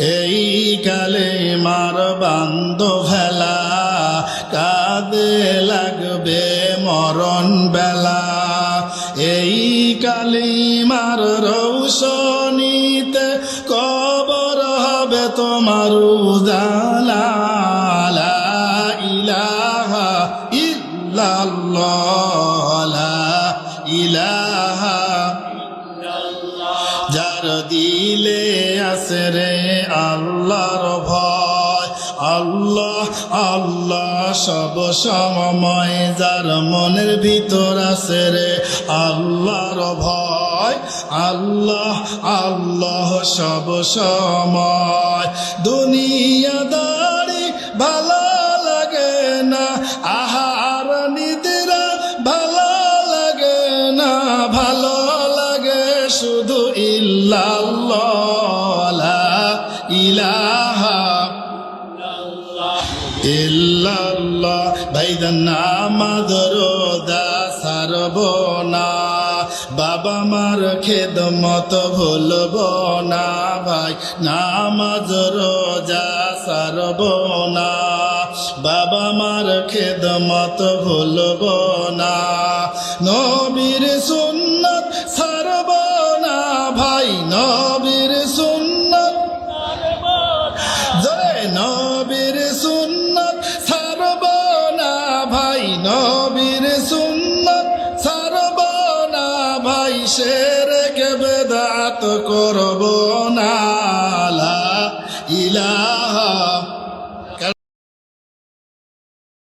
এই কালেমার বান্দ ভেলা কাঁদে লাগবে মরণ বেলা এই কালিমার রৌশনীতে কবর হবে তোমার উজালা লা ইলাহা ইল্লাল্লাহ লা ইলাহা যার দিলে আছে রে আল্লাহর ভয় আল্লাহ আল্লাহ সব সময় যার মনের ভিতর আছে রে আল্লাহর ভয় আল্লাহ আল্লাহ সব সময় দুনিয়াদারি ভালো লাগে না আহার নিদ্রা ভালো লাগে না ভালো লাগে শুধু ইল্লাল্লাহ লা ইলাহা ইল্লাল্লাহ ভাইজান নামাজ রোজা ছাড়ব না বাবা মার খেদমত ভুলব না ভাই নামাজ রোজা ছাড়ব না বাবা মার খেদমত ভুলব না নবীর সুন্নত ছাড়ব না ভাই নবীর সুন্নত জয় নবীর সুন্নত ছাড়ব না ভাই নবীর সুন্নত ছাড়ব না ভাই শিরক বিদআত করব না